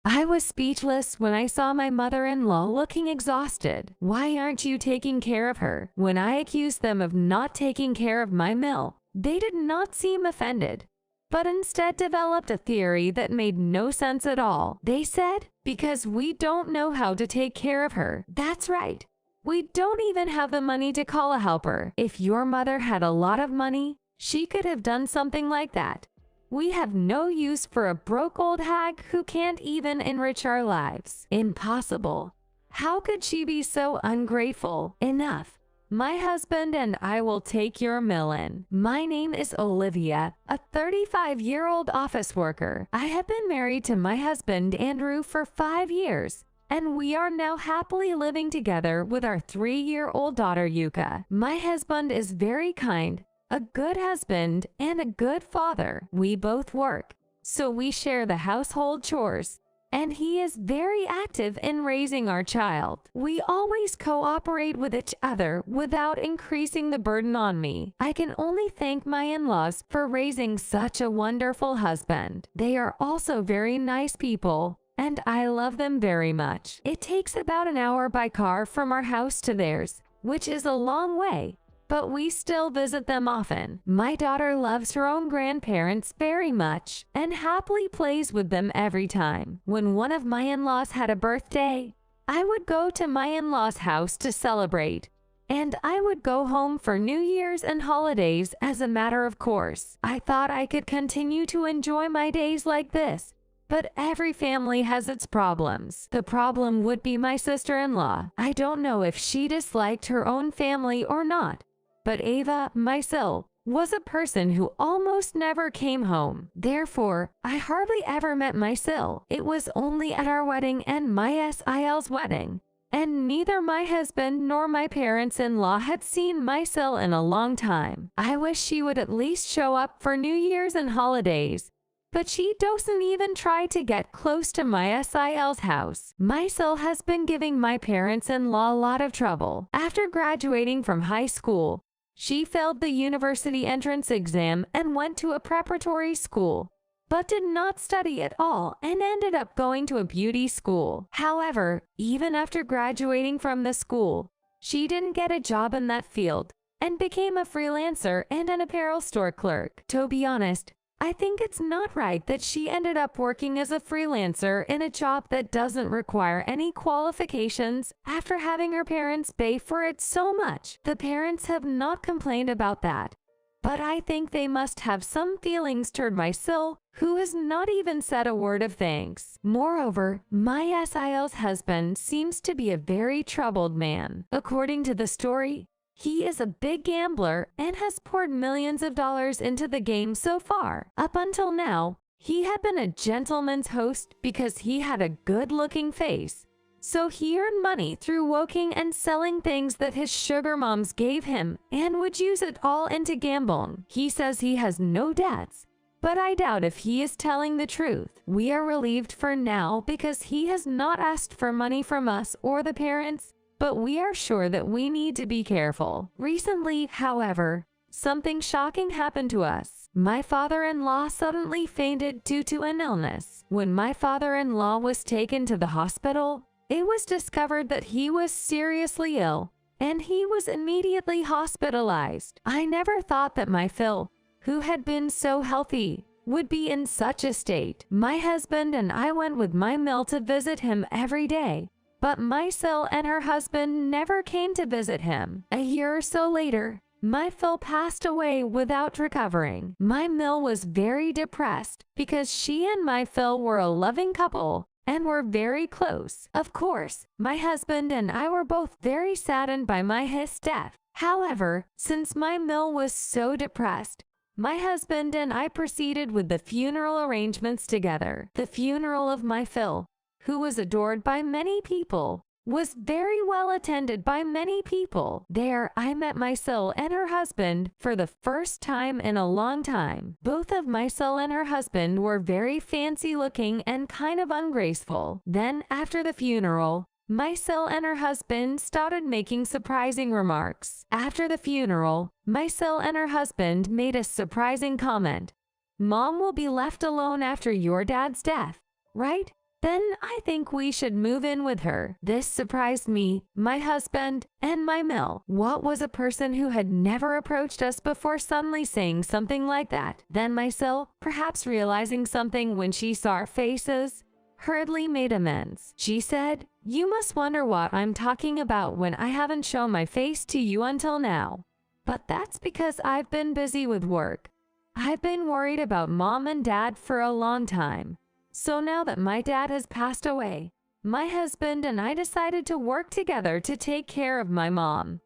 I was speechless when I saw my mother-in-law looking exhausted. Why aren't you taking care of her? When I accused them of not taking care of my mill, they did not seem offended, but instead developed a theory that made no sense at all. They said, because we don't know how to take care of her. That's right. We don't even have the money to call a helper. If your mother had a lot of money, she could have done something like that. We have no use for a broke old hag who can't even enrich our lives. Impossible. How could she be so ungrateful? Enough. My husband and I will take your mill in. My name is Olivia, a 35-year-old office worker. I have been married to my husband Andrew for 5 years, and we are now happily living together with our 3-year-old daughter Yuka. My husband is very kind, a good husband, and a good father. We both work, so we share the household chores, and he is very active in raising our child. We always cooperate with each other without increasing the burden on me. I can only thank my in-laws for raising such a wonderful husband. They are also very nice people, and I love them very much. It takes about an hour by car from our house to theirs, which is a long way, but we still visit them often. My daughter loves her own grandparents very much and happily plays with them every time. When one of my in-laws had a birthday, I would go to my in-laws' house to celebrate, and I would go home for New Year's and holidays as a matter of course. I thought I could continue to enjoy my days like this, but every family has its problems. The problem would be my sister-in-law. I don't know if she disliked her own family or not, but Ava, my SIL, was a person who almost never came home. Therefore, I hardly ever met my SIL. It was only at our wedding and my SIL's wedding, and neither my husband nor my parents-in-law had seen my SIL in a long time. I wish she would at least show up for New Year's and holidays, but she doesn't even try to get close to my SIL's house. My SIL has been giving my parents-in-law a lot of trouble. After graduating from high school, she failed the university entrance exam and went to a preparatory school, but did not study at all and ended up going to a beauty school. However, even after graduating from the school, she didn't get a job in that field and became a freelancer and an apparel store clerk. To be honest, I think it's not right that she ended up working as a freelancer in a job that doesn't require any qualifications after having her parents pay for it so much. The parents have not complained about that, but I think they must have some feelings toward my SIL, who has not even said a word of thanks. Moreover, my SIL's husband seems to be a very troubled man. According to the story, he is a big gambler and has poured millions of dollars into the game so far. Up until now, he had been a gentleman's host because he had a good-looking face. So he earned money through working and selling things that his sugar moms gave him and would use it all into gambling. He says he has no debts, but I doubt if he is telling the truth. We are relieved for now because he has not asked for money from us or the parents, but we are sure that we need to be careful. Recently, however, something shocking happened to us. My father-in-law suddenly fainted due to an illness. When my father-in-law was taken to the hospital, it was discovered that he was seriously ill, and he was immediately hospitalized. I never thought that my Phil, who had been so healthy, would be in such a state. My husband and I went with my mill to visit him every day, but my SIL and her husband never came to visit him. A year or so later, my Phil passed away without recovering. My mill was very depressed because she and my Phil were a loving couple and were very close. Of course, my husband and I were both very saddened by his death. However, since my mill was so depressed, my husband and I proceeded with the funeral arrangements together. The funeral of my Phil, who was adored by many people, was very well attended by many people. There, I met my SIL and her husband for the first time in a long time. Both of my SIL and her husband were very fancy-looking and kind of ungraceful. Then, after the funeral, my SIL and her husband started making surprising remarks. After the funeral, my SIL and her husband made a surprising comment. "Mom will be left alone after your dad's death, right? then I think we should move in with her. This surprised me, my husband, and my Mill. What was a person who had never approached us before suddenly saying something like that? Then my SIL, perhaps realizing something when she saw our faces, hurriedly made amends. She said, "You must wonder what I'm talking about when I haven't shown my face to you until now. But that's because I've been busy with work. I've been worried about Mom and Dad for a long time. So now that my dad has passed away, my husband and I decided to work together to take care of my mom.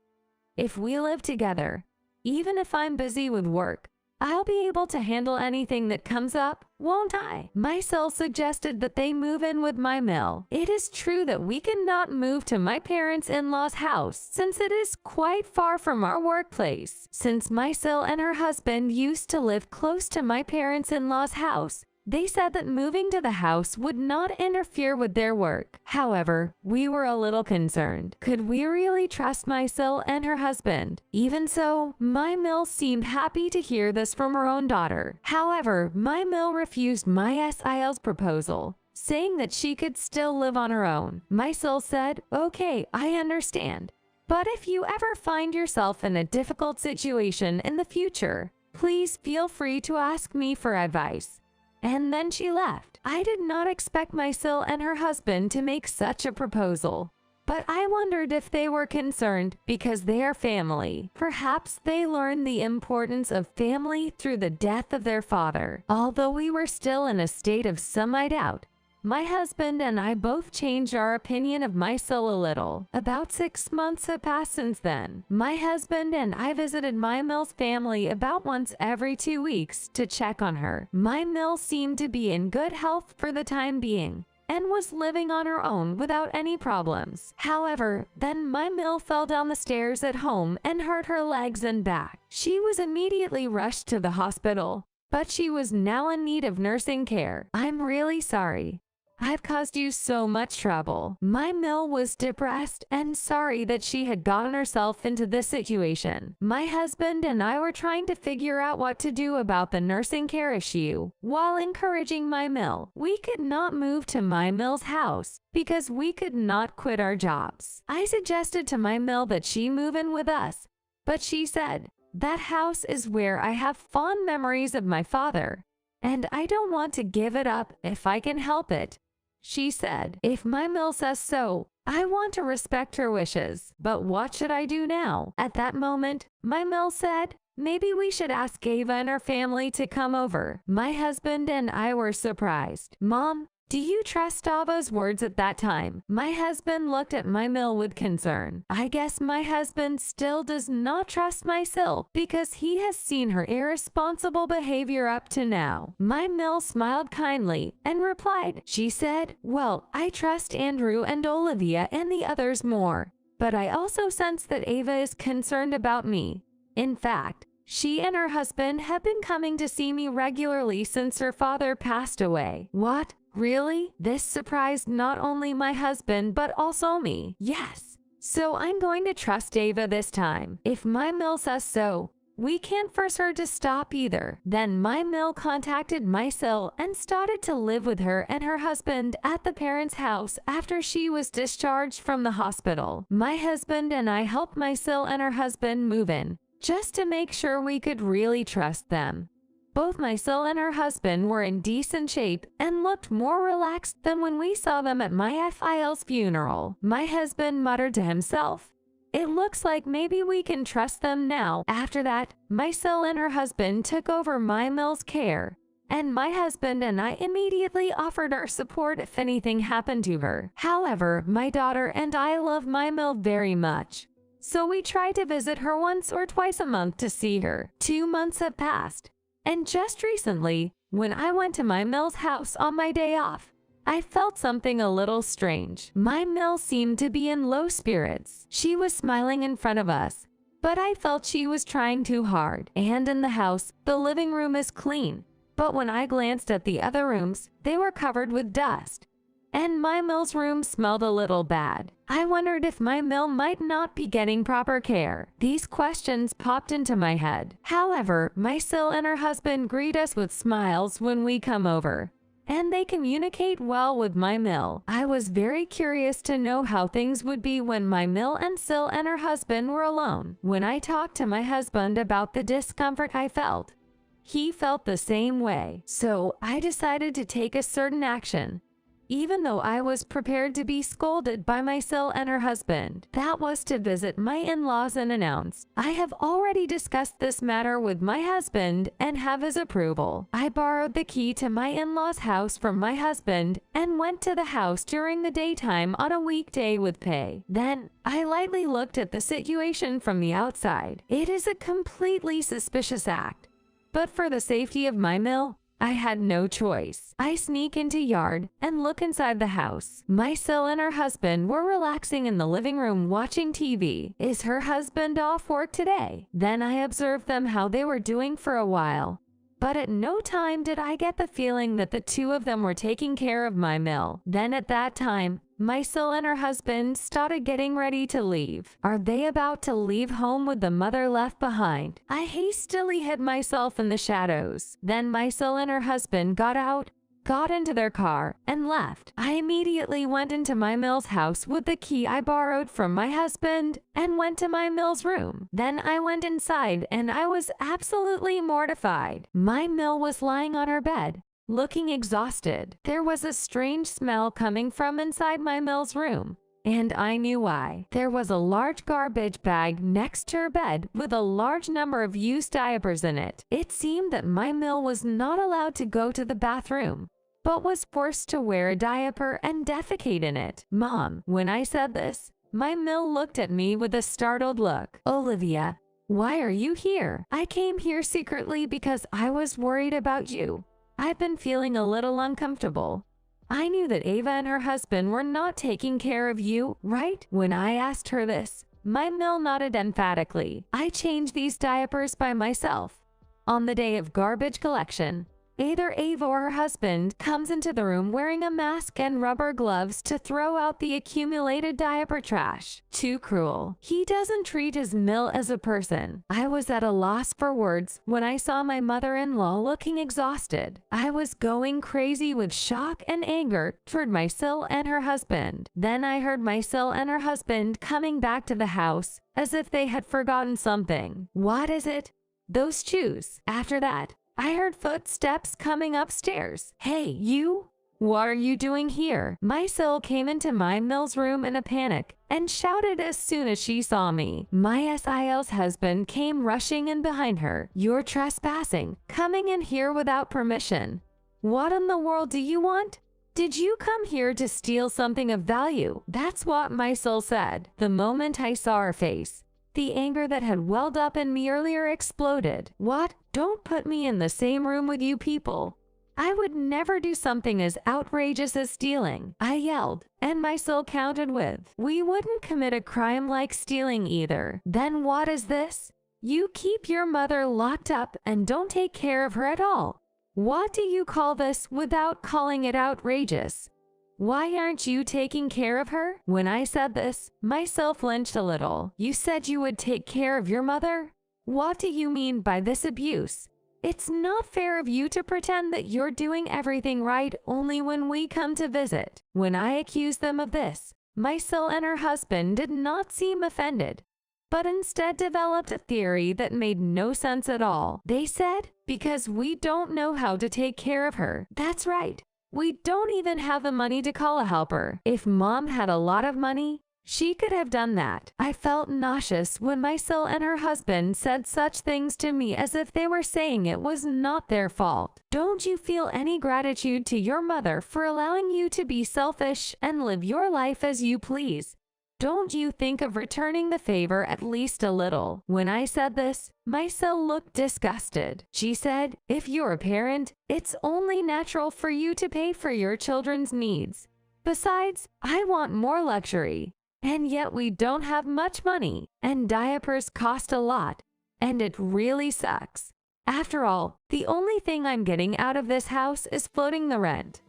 If we live together, even if I'm busy with work, I'll be able to handle anything that comes up, won't I?" My SIL suggested that they move in with my Mill. It is true that we cannot move to my parents-in-law's house since it is quite far from our workplace. Since my SIL and her husband used to live close to my parents-in-law's house, they said that moving to the house would not interfere with their work. However, we were a little concerned. Could we really trust my SIL and her husband? Even so, my Mill seemed happy to hear this from her own daughter. However, my Mill refused my SIL's proposal, saying that she could still live on her own. My SIL said, "Okay, I understand. But if you ever find yourself in a difficult situation in the future, please feel free to ask me for advice." And then she left. I did not expect my SIL and her husband to make such a proposal, but I wondered if they were concerned because they are family. Perhaps they learned the importance of family through the death of their father. Although we were still in a state of semi-doubt, my husband and I both changed our opinion of my SIL a little. About 6 months have passed since then. My husband and I visited my Mill's family about once every 2 weeks to check on her. My Mill seemed to be in good health for the time being and was living on her own without any problems. However, then my Mill fell down the stairs at home and hurt her legs and back. She was immediately rushed to the hospital, but she was now in need of nursing care. I'm really sorry. I've caused you so much trouble. My Mill was depressed and sorry that she had gotten herself into this situation. My husband and I were trying to figure out what to do about the nursing care issue while encouraging my Mill. We could not move to my Mill's house because we could not quit our jobs. I suggested to my Mill that she move in with us, but she said, "That house is where I have fond memories of my father, and I don't want to give it up if I can help it." She said, "If my Mill says so, I want to respect her wishes, but what should I do now?" At that moment, my Mill said, "Maybe we should ask Ava and her family to come over." My husband and I were surprised. "Mom, do you trust Ava's words at that time?" My husband looked at my Mill with concern. I guess my husband still does not trust my SIL because he has seen her irresponsible behavior up to now. My Mill smiled kindly and replied. She said, "Well, I trust Andrew and Olivia and the others more, but I also sense that Ava is concerned about me. In fact, she and her husband have been coming to see me regularly since her father passed away." What? Really? This surprised not only my husband but also me. Yes. So I'm going to trust Ava this time. If my Mill says so, we can't force her to stop either. Then my Mill contacted my SIL and started to live with her and her husband at the parents' house after she was discharged from the hospital. My husband and I helped my SIL and her husband move in, just to make sure we could really trust them. Both my SIL and her husband were in decent shape and looked more relaxed than when we saw them at my SIL's funeral. My husband muttered to himself, "It looks like maybe we can trust them now." After that, my SIL and her husband took over my Mill's care, and my husband and I immediately offered our support if anything happened to her. However, my daughter and I love my Mill very much, so we try to visit her once or twice a month to see her. 2 months have passed. And just recently, when I went to my Mill's house on my day off, I felt something a little strange. My Mill seemed to be in low spirits. She was smiling in front of us, but I felt she was trying too hard. And in the house, the living room is clean, but when I glanced at the other rooms, they were covered with dust. And my Mill's room smelled a little bad. I wondered if my Mill might not be getting proper care. These questions popped into my head. However, my SIL and her husband greet us with smiles when we come over, and they communicate well with my MIL. I was very curious to know how things would be when my MIL and SIL and her husband were alone. When I talked to my husband about the discomfort I felt, he felt the same way. So I decided to take a certain action, even though I was prepared to be scolded by my SIL and her husband. That was to visit my in-laws and announce, I have already discussed this matter with my husband and have his approval. I borrowed the key to my in-laws' house from my husband and went to the house during the daytime on a weekday with pay. Then I lightly looked at the situation from the outside. It is a completely suspicious act, but for the safety of my MIL, I had no choice. I sneak into yard and look inside the house. My SIL and her husband were relaxing in the living room watching TV. Is her husband off work today? Then I observed them how they were doing for a while, but at no time did I get the feeling that the two of them were taking care of my MIL. Then at that time, my SIL and her husband started getting ready to leave. Are they about to leave home with the mother left behind? I hastily hid myself in the shadows. Then my SIL and her husband got out, got into their car, and left. I immediately went into my MIL's house with the key I borrowed from my husband and went to my MIL's room. Then I went inside and I was absolutely mortified. My MIL was lying on her bed, looking exhausted. There was a strange smell coming from inside my MIL's room, and I knew why. There was a large garbage bag next to her bed with a large number of used diapers in it. It seemed that my MIL was not allowed to go to the bathroom, but was forced to wear a diaper and defecate in it. Mom, when I said this, my MIL looked at me with a startled look. Olivia, why are you here? I came here secretly because I was worried about you. I've been feeling a little uncomfortable. I knew that Ava and her husband were not taking care of you, right? When I asked her this, my MIL nodded emphatically. I changed these diapers by myself. On the day of garbage collection, either Ava or her husband comes into the room wearing a mask and rubber gloves to throw out the accumulated diaper trash. Too cruel. He doesn't treat his MIL as a person. I was at a loss for words when I saw my mother-in-law looking exhausted. I was going crazy with shock and anger toward my SIL and her husband. Then I heard my SIL and her husband coming back to the house as if they had forgotten something. What is it? Those shoes. After that, I heard footsteps coming upstairs. Hey, you! What are you doing here? My SIL came into my MIL's room in a panic and shouted as soon as she saw me. My SIL's husband came rushing in behind her. You're trespassing, coming in here without permission. What in the world do you want? Did you come here to steal something of value? That's what my SIL said. The moment I saw her face, the anger that had welled up in me earlier exploded. What? Don't put me in the same room with you people. I would never do something as outrageous as stealing, I yelled, and my SIL countered with, we wouldn't commit a crime like stealing either. Then what is this? You keep your mother locked up and don't take care of her at all. What do you call this without calling it outrageous? Why aren't you taking care of her? When I said this, my SIL flinched a little. You said you would take care of your mother? What do you mean by this abuse? It's not fair of you to pretend that you're doing everything right only when we come to visit. When I accused them of this, my SIL and her husband did not seem offended, but instead developed a theory that made no sense at all. They said, because we don't know how to take care of her. That's right. We don't even have the money to call a helper. If Mom had a lot of money, she could have done that. I felt nauseous when my SIL and her husband said such things to me as if they were saying it was not their fault. Don't you feel any gratitude to your mother for allowing you to be selfish and live your life as you please? Don't you think of returning the favor at least a little? When I said this, my SIL looked disgusted. She said, if you're a parent, it's only natural for you to pay for your children's needs. Besides, I want more luxury. And yet we don't have much money, and diapers cost a lot, and it really sucks. After all, the only thing I'm getting out of this house is floating the rent.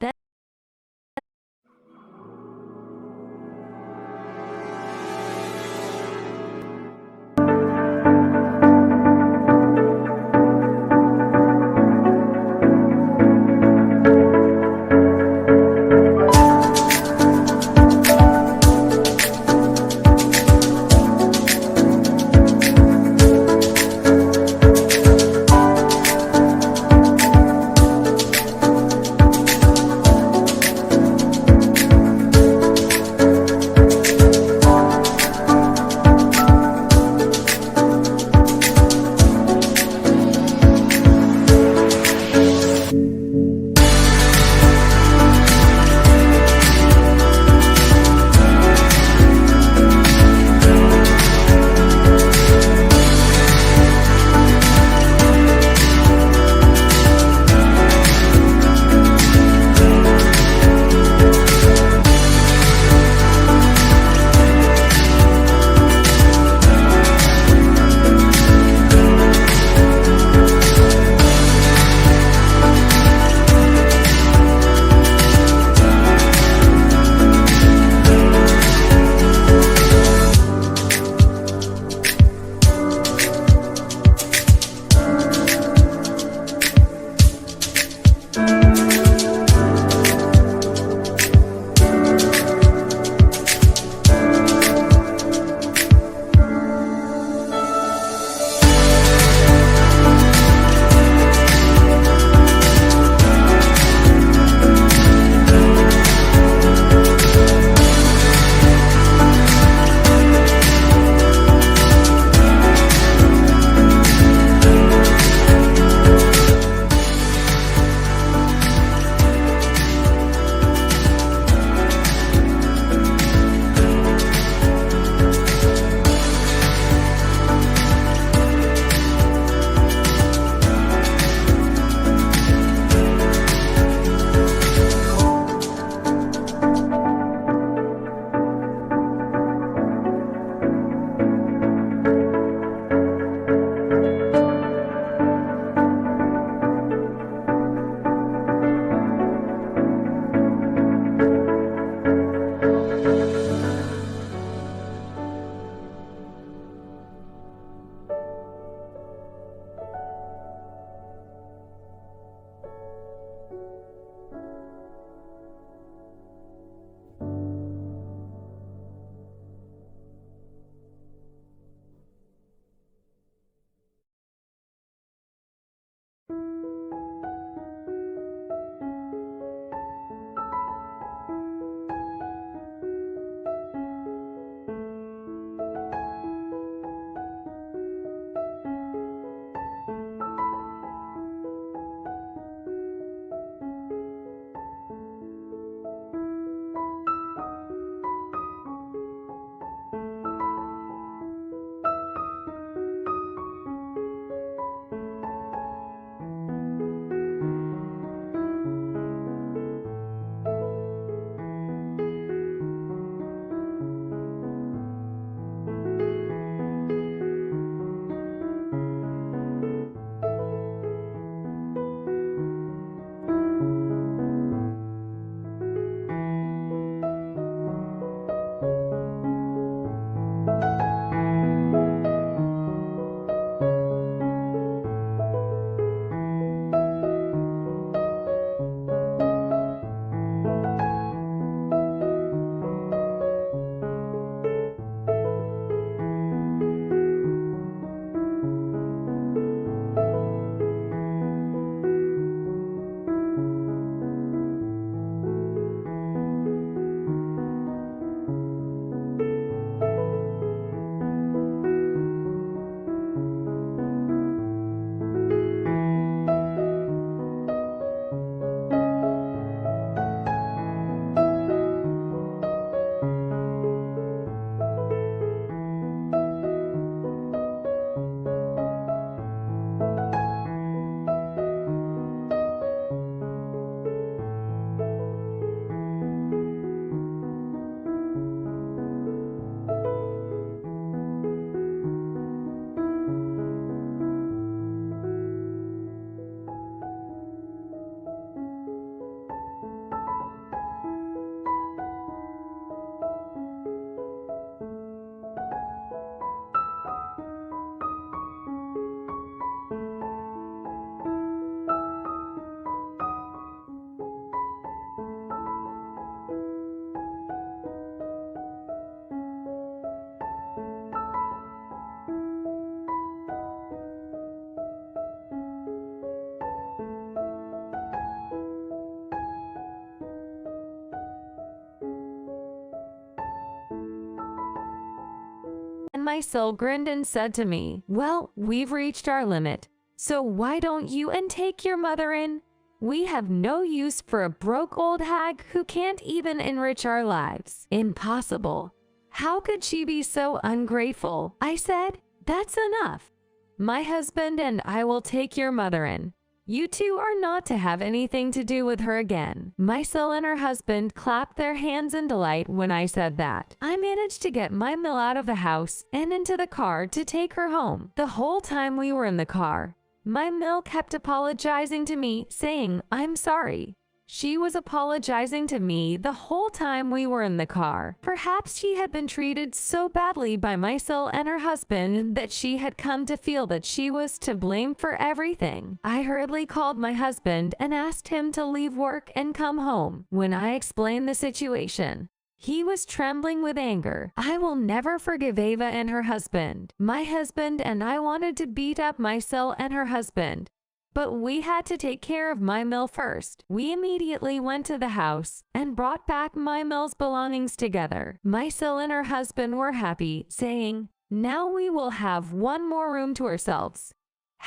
my SIL grinned and said to me, "Well, we've reached our limit. So why don't you and take your mother in? We have no use for a broke old hag who can't even enrich our lives." Impossible. How could she be so ungrateful? I said, "That's enough. My husband and I will take your mother in. You two are not to have anything to do with her again." My SIL and her husband clapped their hands in delight when I said that. I managed to get my Mill out of the house and into the car to take her home. The whole time we were in the car, my Mill kept apologizing to me, saying, "I'm sorry." She was apologizing to me the whole time we were in the car. Perhaps she had been treated so badly by my SIL and her husband that she had come to feel that she was to blame for everything. I hurriedly called my husband and asked him to leave work and come home. When I explained the situation, he was trembling with anger. I will never forgive Ava and her husband. My husband and I wanted to beat up my SIL and her husband, but we had to take care of my Mill first. We immediately went to the house and brought back my Mill's belongings together. My SIL and her husband were happy, saying, "Now we will have one more room to ourselves."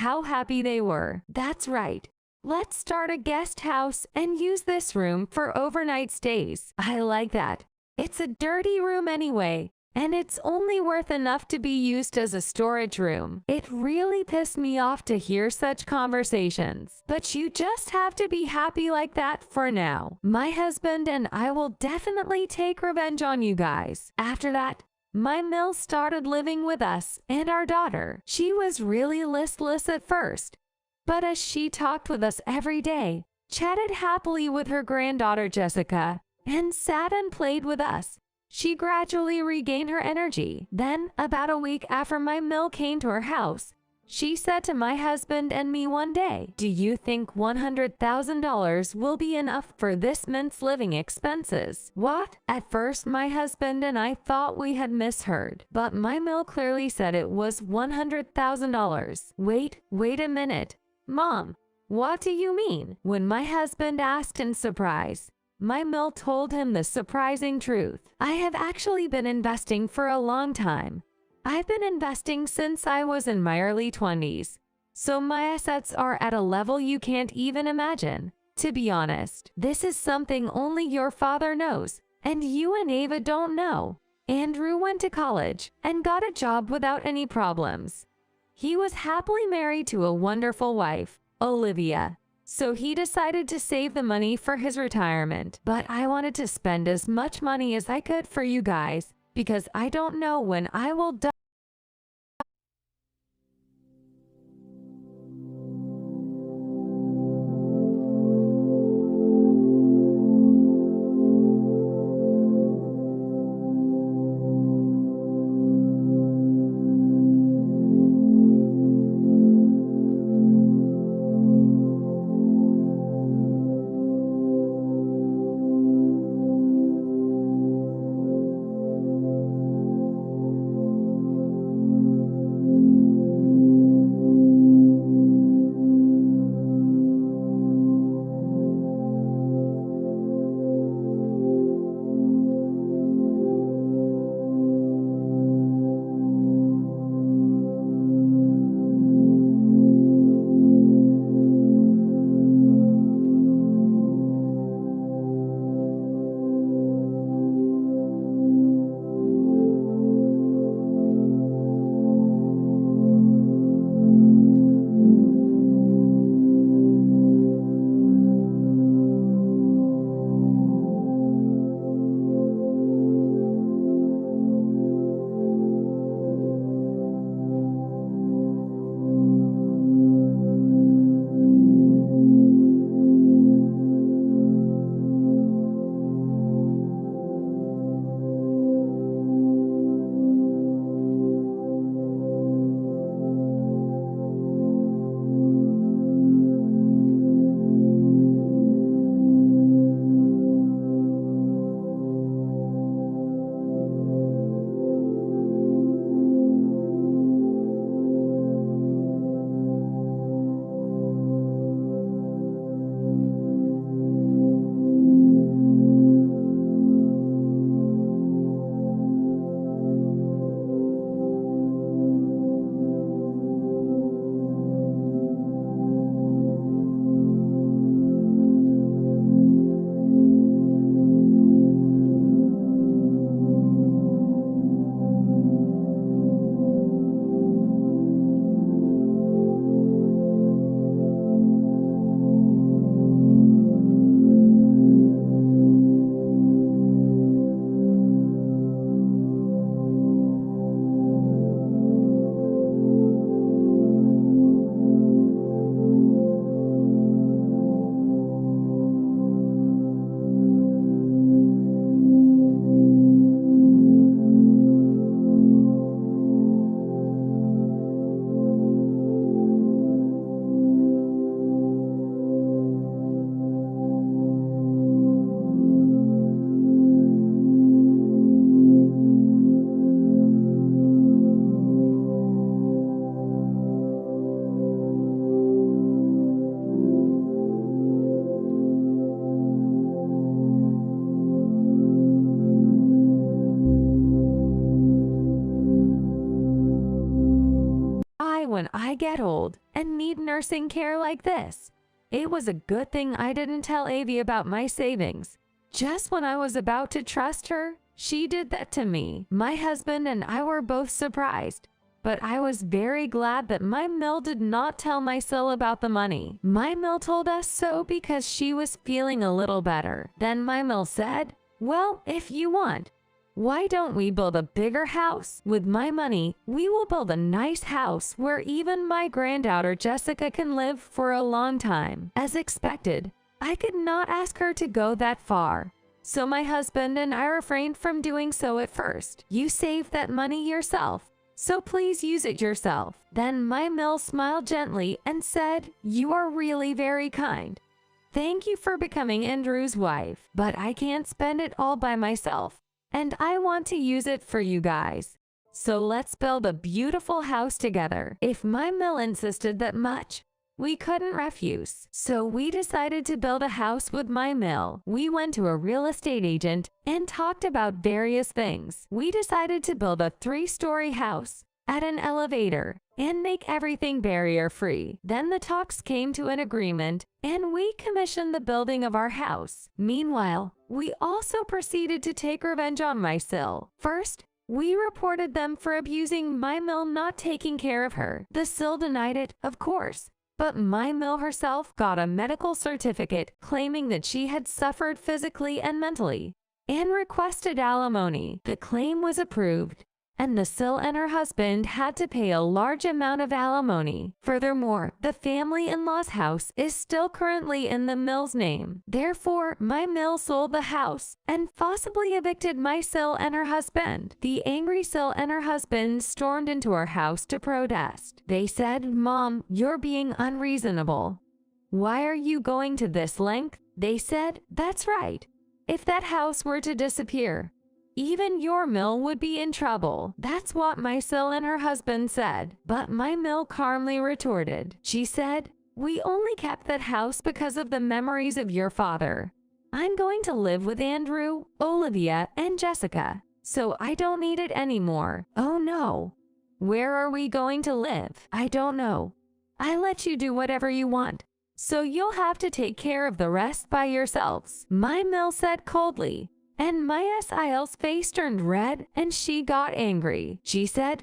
How happy they were. That's right. Let's start a guest house and use this room for overnight stays. I like that. It's a dirty room anyway, and it's only worth enough to be used as a storage room. It really pissed me off to hear such conversations, but you just have to be happy like that for now. My husband and I will definitely take revenge on you guys. After that, my Mill started living with us and our daughter. She was really listless at first, but as she talked with us every day, chatted happily with her granddaughter Jessica, and sat and played with us, she gradually regained her energy. Then, about a week after my Mill came to her house, she said to my husband and me one day, "Do you think $100,000 will be enough for this month's living expenses?" What? At first, my husband and I thought we had misheard, but my Mill clearly said it was $100,000. Wait a minute. Mom, what do you mean? When my husband asked in surprise, my Mill told him the surprising truth. I have actually been investing for a long time. I've been investing since I was in my early 20s, so my assets are at a level you can't even imagine. To be honest, this is something only your father knows, and you and Ava don't know. Andrew went to college and got a job without any problems. He was happily married to a wonderful wife, Olivia. So he decided to save the money for his retirement. But I wanted to spend as much money as I could for you guys, because I don't know when I will die. I get old and need nursing care like this. It was a good thing I didn't tell Avi about my savings. Just when I was about to trust her, she did that to me. My husband and I were both surprised, but I was very glad that my Mill did not tell my SIL about the money. My Mill told us so because she was feeling a little better. Then my Mill said, well, if you want, why don't we build a bigger house? With my money, we will build a nice house where even my granddaughter Jessica can live for a long time. As expected, I could not ask her to go that far, so my husband and I refrained from doing so at first. You saved that money yourself, so please use it yourself. Then my Mill smiled gently and said, you are really very kind. Thank you for becoming Andrew's wife, but I can't spend it all by myself, and I want to use it for you guys. So let's build a beautiful house together. If my Mill insisted that much, we couldn't refuse. So we decided to build a house with my Mill. We went to a real estate agent and talked about various things. We decided to build a 3-story house, add an elevator, and make everything barrier-free. Then the talks came to an agreement, and we commissioned the building of our house. Meanwhile, we also proceeded to take revenge on my SIL. First, we reported them for abusing my Mill not taking care of her. The SIL denied it, of course, but my Mill herself got a medical certificate claiming that she had suffered physically and mentally, and requested alimony. The claim was approved, and the SIL and her husband had to pay a large amount of alimony. Furthermore, the family-in-law's house is still currently in the Mill's name. Therefore, my Mill sold the house and forcibly evicted my SIL and her husband. The angry SIL and her husband stormed into our house to protest. They said, Mom, you're being unreasonable. Why are you going to this length? They said, that's right. If that house were to disappear, even your Mill would be in trouble. That's what my SIL and her husband said. But my Mill calmly retorted. She said, we only kept that house because of the memories of your father. I'm going to live with Andrew, Olivia, and Jessica, so I don't need it anymore. Oh no. Where are we going to live? I don't know. I let you do whatever you want, so you'll have to take care of the rest by yourselves, my Mill said coldly. And my SIL's face turned red and she got angry. She said,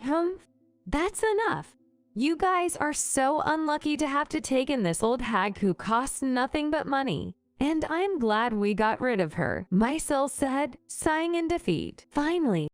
that's enough. You guys are so unlucky to have to take in this old hag who costs nothing but money. And I'm glad we got rid of her, my SIL said, sighing in defeat. Finally,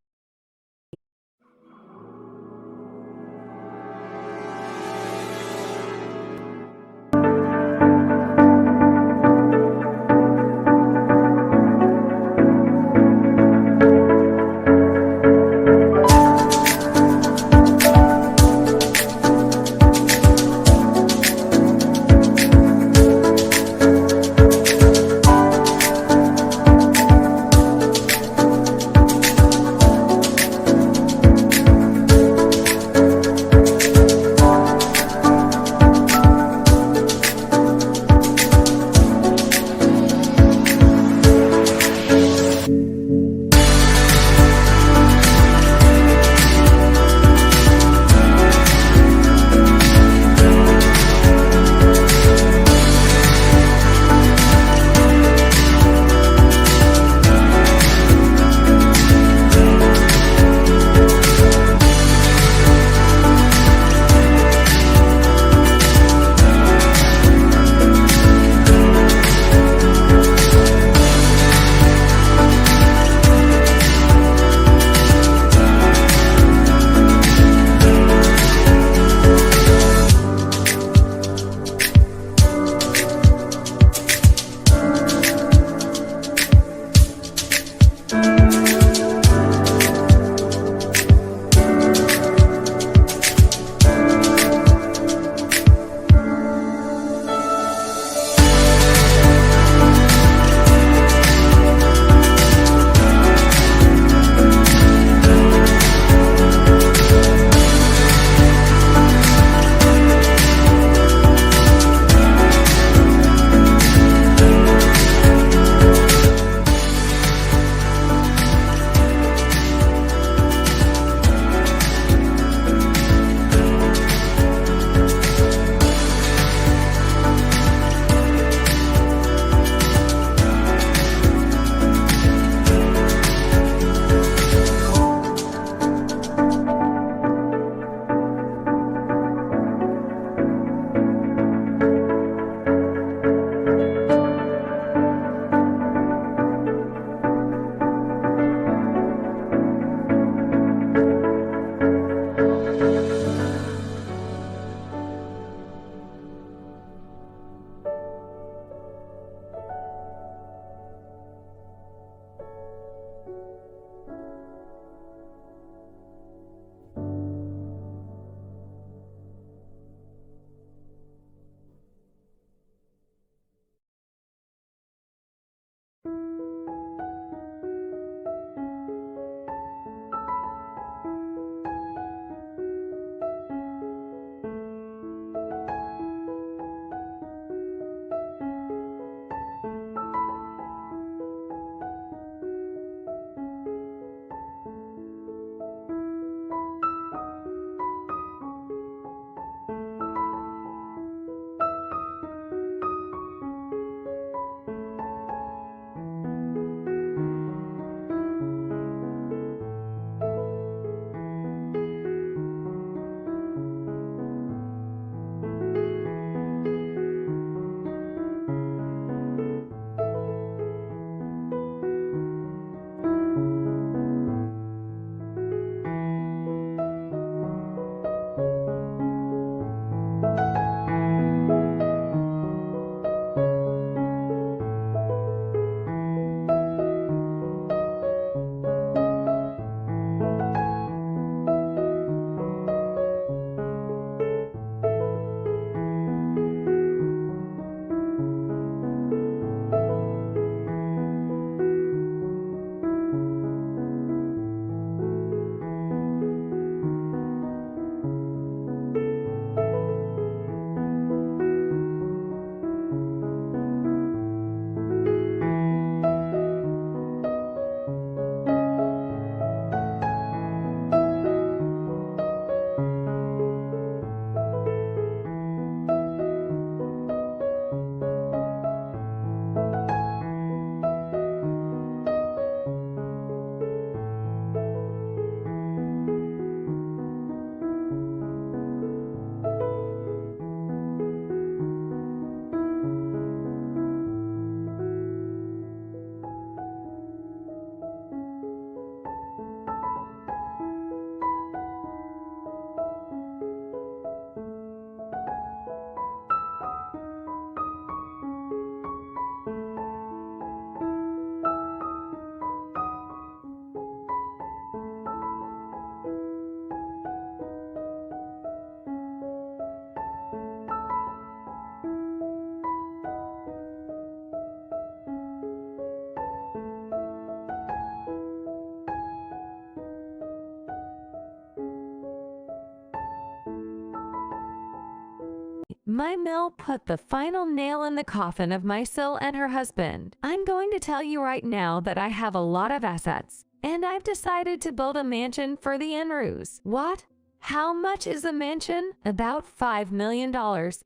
My mill put the final nail in the coffin of my SIL and her husband. I'm going to tell you right now that I have a lot of assets, and I've decided to build a mansion for the Enroos. What? How much is a mansion? About $5 million,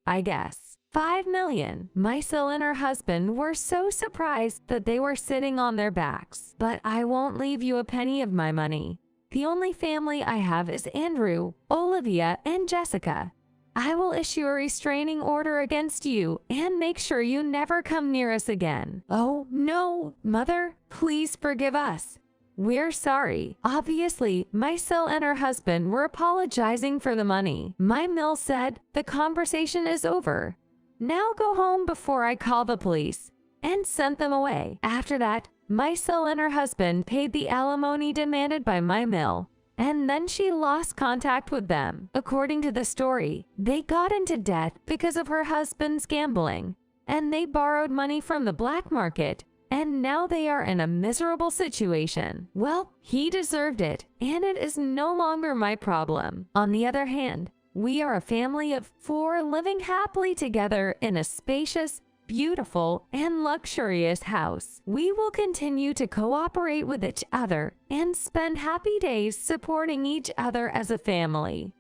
I guess. $5 million. My SIL and her husband were so surprised that they were sitting on their backs. But I won't leave you a penny of my money. The only family I have is Andrew, Olivia, and Jessica. I will issue a restraining order against you and make sure you never come near us again. Oh, no, Mother, please forgive us. We're sorry. Obviously, my SIL and her husband were apologizing for the money. My mill said, the conversation is over. Now go home before I call the police, and sent them away. After that, my SIL and her husband paid the alimony demanded by my mill, and then she lost contact with them. According to the story, they got into debt because of her husband's gambling, and they borrowed money from the black market, and now they are in a miserable situation. Well, he deserved it, and it is no longer my problem. On the other hand, we are a family of 4 living happily together in a spacious, beautiful, and luxurious house. We will continue to cooperate with each other and spend happy days supporting each other as a family.